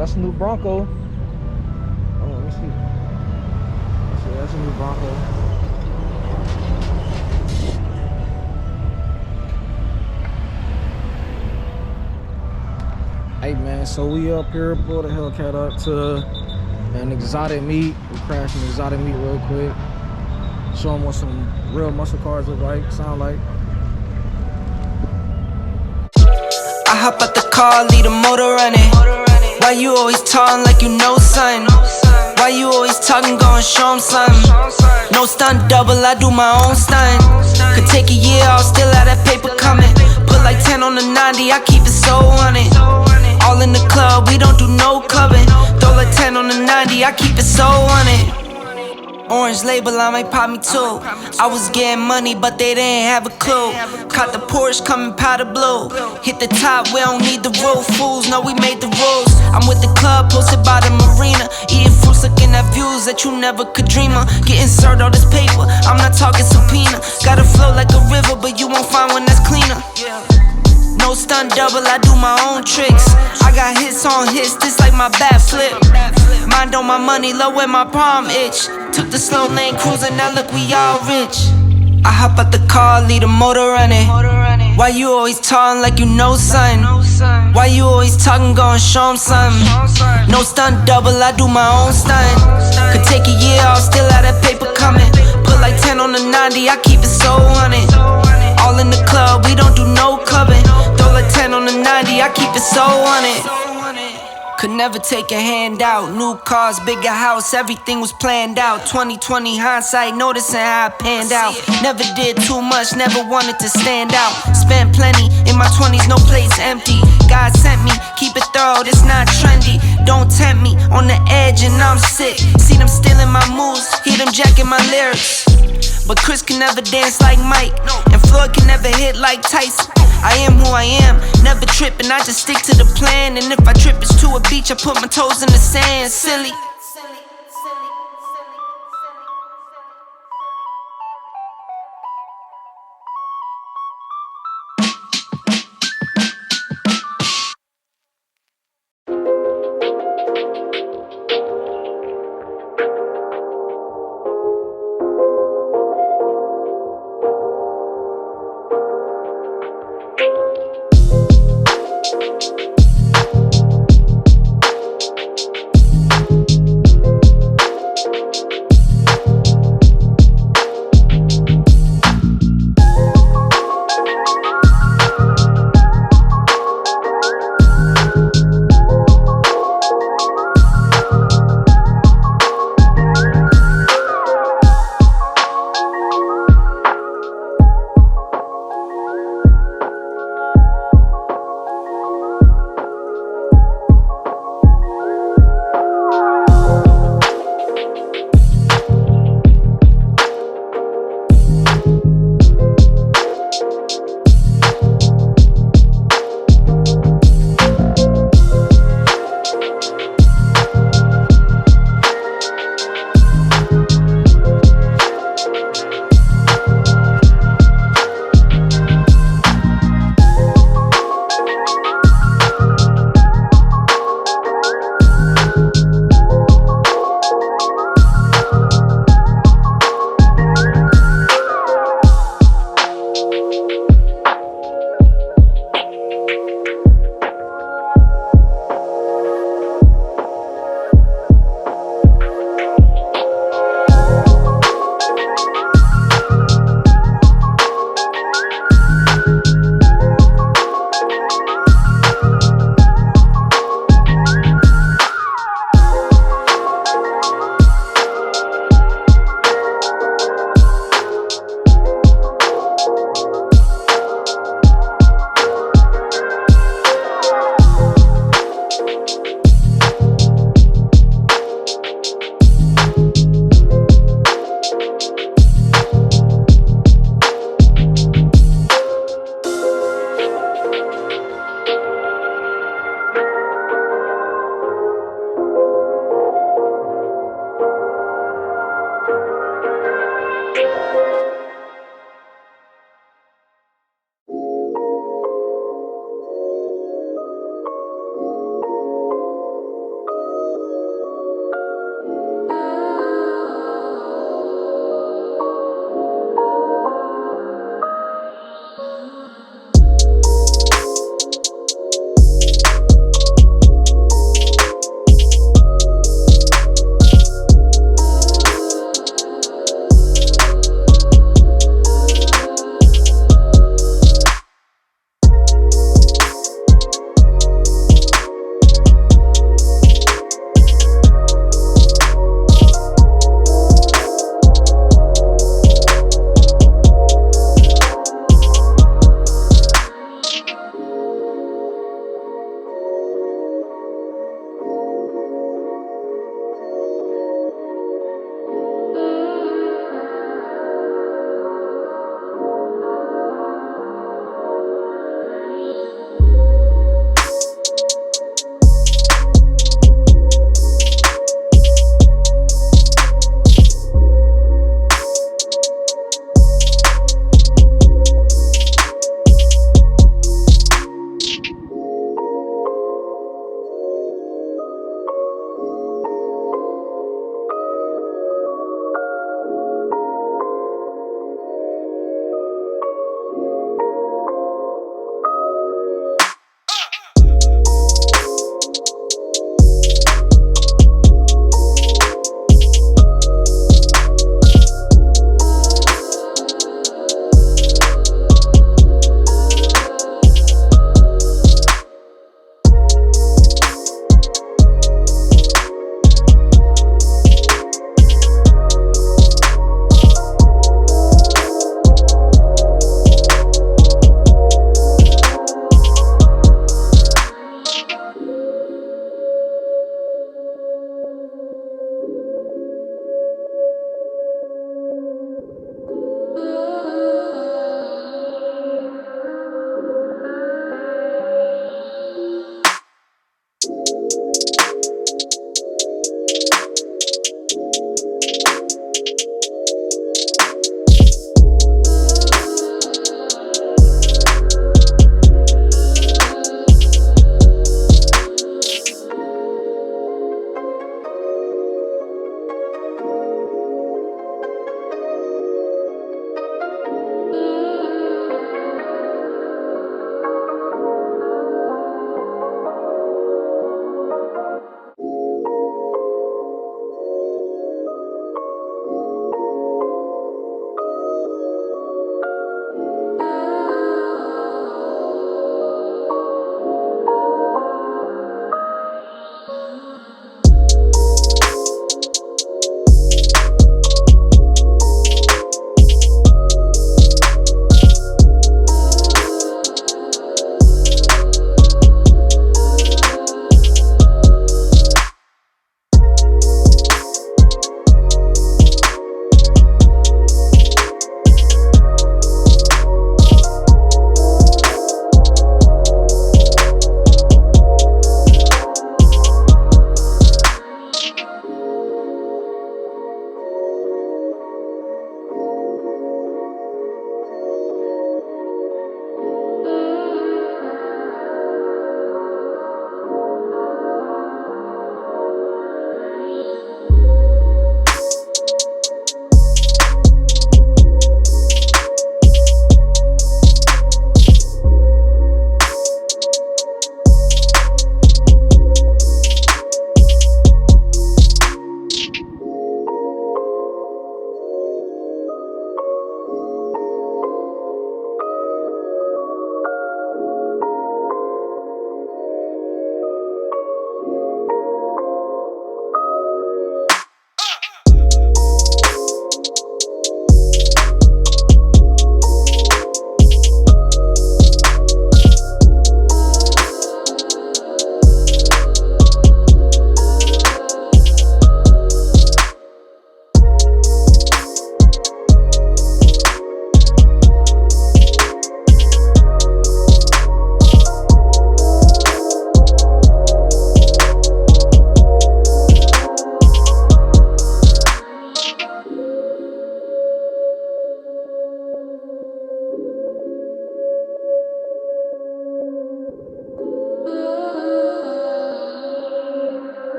that's a new Bronco. Oh, let me see. That's a new Bronco. Hey man, so we up here, pulled the Hellcat up to an exotic meet. We crashed an exotic meet real quick. Show them what some real muscle cars look like, sound like. I hop out the car, leave the motor running. Why you always talking like you know something? Why you always talking, gon' show 'em something? No stunt double, I do my own stunt. Could take a year, I'll still have that paper coming. Put like 10 on the 90, I keep it so on it. All in the club, we don't do no clubbing. Throw like 10 on the 90, I keep it so on it. Orange label, I might pop me too. I was getting money, but they didn't have a clue. Caught the Porsche coming powder blue. Hit the top, we don't need the roof. Fools know we made the rules. I'm with the club, posted by the marina. Eating fruits, looking at views that you never could dream of. Getting served all this paper, I'm not talking subpoena. Gotta flow like a river, but you won't find one that's cleaner. No stunt double, I do my own tricks. I got hits on hits, this like my bat flip. Mind on my money, low when my palm itch. Took the slow lane cruising, now look we all rich. I hop out the car, leave the motor running. Why you always talking like you know something? Why you always talking, gon' show 'em something? No stunt double, I do my own stunt. Could take a year, I'll still have that paper coming. Put like 10 on the 90, I keep it so on it. All in the club, we don't do no clubbing. Throw like 10 on the 90, I keep it so on it. Could never take a handout. New cars, bigger house, everything was planned out. 2020 hindsight, noticing how I panned out. Never did too much, never wanted to stand out. Spent plenty, in my 20s, no place empty. God sent me, keep it thorough, this not trendy. Don't tempt me, on the edge and I'm sick. See them stealing my moves, hear them jacking my lyrics. But Chris can never dance like Mike, and Floyd can never hit like Tyson. I am who I am, never tripping, I just stick to the plan. And if I trip, it's to a beach, I put my toes in the sand, silly.